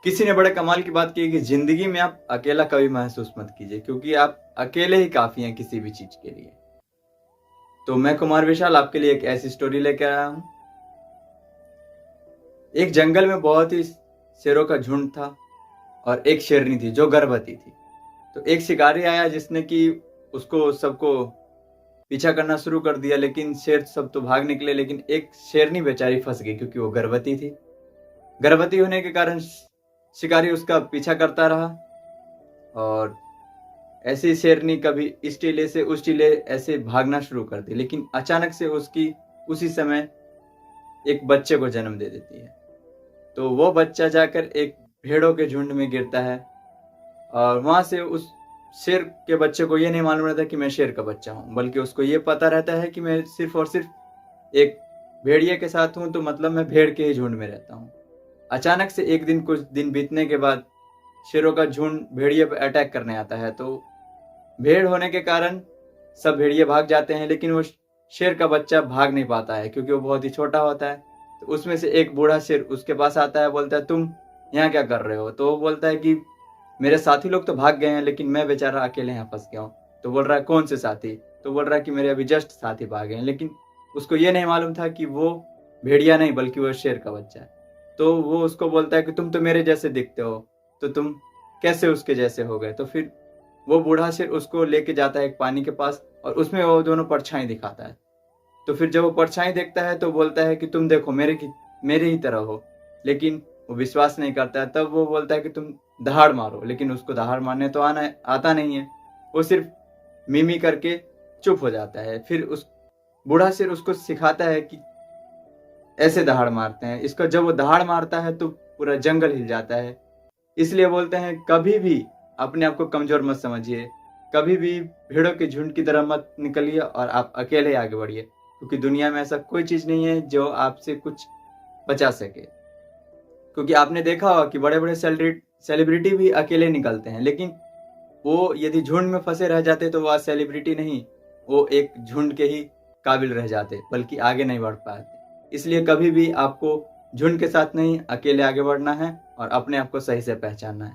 किसी ने बड़े कमाल की बात की कि जिंदगी में आप अकेला कभी महसूस मत कीजिए, क्योंकि आप अकेले ही काफी हैं किसी भी चीज के लिए। तो मैं कुमार विशाल आपके लिए एक ऐसी स्टोरी लेकर आया हूं। एक जंगल में बहुत ही शेरों का झुंड था और एक शेरनी थी जो गर्भवती थी। तो एक शिकारी आया जिसने कि उसको सबको पीछा करना शुरू कर दिया, लेकिन शेर सब तो भाग निकले, लेकिन एक शेरनी बेचारी फंस गई क्योंकि वो गर्भवती थी। गर्भवती होने के कारण शिकारी उसका पीछा करता रहा और ऐसी शेरनी कभी इस टीले से उस टीले ऐसे भागना शुरू कर दी, लेकिन अचानक से उसकी उसी समय एक बच्चे को जन्म दे देती है। तो वो बच्चा जाकर एक भेड़ों के झुंड में गिरता है और वहां से उस शेर के बच्चे को ये नहीं मालूम रहता कि मैं शेर का बच्चा हूं, बल्कि उसको ये पता रहता है कि मैं सिर्फ और सिर्फ एक भेड़िए के साथ हूं, तो मतलब मैं भेड़ के ही झुंड में रहता हूं। अचानक से एक दिन, कुछ दिन बीतने के बाद शेरों का झुंड भेड़िए पर अटैक करने आता है। तो भेड़ होने के कारण सब भेड़िए भाग जाते हैं, लेकिन वो शेर का बच्चा भाग नहीं पाता है क्योंकि वो बहुत ही छोटा होता है। तो उसमें से एक बूढ़ा शेर उसके पास आता है, बोलता है तुम यहाँ क्या कर रहे हो? तो वो बोलता है कि मेरे साथी लोग तो भाग गए हैं, लेकिन मैं बेचारा अकेले यहाँ फंस गया हूँ। तो बोल रहा है कौन से साथी? तो बोल रहा है कि मेरे अभी जस्ट साथी भाग गए हैं, लेकिन उसको ये नहीं मालूम था कि वो भेड़िया नहीं बल्कि वो शेर का बच्चा है। तो वो उसको बोलता है कि तुम तो मेरे जैसे दिखते हो, तो तुम कैसे उसके जैसे हो गए? तो फिर वो बूढ़ा शेर उसको लेके जाता है एक पानी के पास और उसमें वो दोनों परछाई दिखाता है। तो फिर जब वो परछाई देखता है तो बोलता है कि तुम देखो मेरे ही तरह हो, लेकिन वो विश्वास नहीं करता है। तब वो बोलता है कि तुम दहाड़ मारो, लेकिन उसको दहाड़ मारने तो आता नहीं है। वो सिर्फ मिमी करके चुप हो जाता है। फिर उस बूढ़ा शेर उसको सिखाता है कि ऐसे दहाड़ मारते हैं। इसका जब वो दहाड़ मारता है तो पूरा जंगल हिल जाता है। इसलिए बोलते हैं कभी भी अपने आप को कमजोर मत समझिए, कभी भी भेड़ों के झुंड की तरह मत निकलिए और आप अकेले आगे बढ़िए, क्योंकि दुनिया में ऐसा कोई चीज नहीं है जो आपसे कुछ बचा सके। क्योंकि आपने देखा होगा कि बड़े बड़े सेलिब्रिटी भी अकेले निकलते हैं, लेकिन वो यदि झुंड में फंसे रह जाते तो वह सेलिब्रिटी नहीं, वो एक झुंड के ही काबिल रह जाते, बल्कि आगे नहीं बढ़ पाते। इसलिए कभी भी आपको झुंड के साथ नहीं, अकेले आगे बढ़ना है और अपने आप को सही से पहचानना है।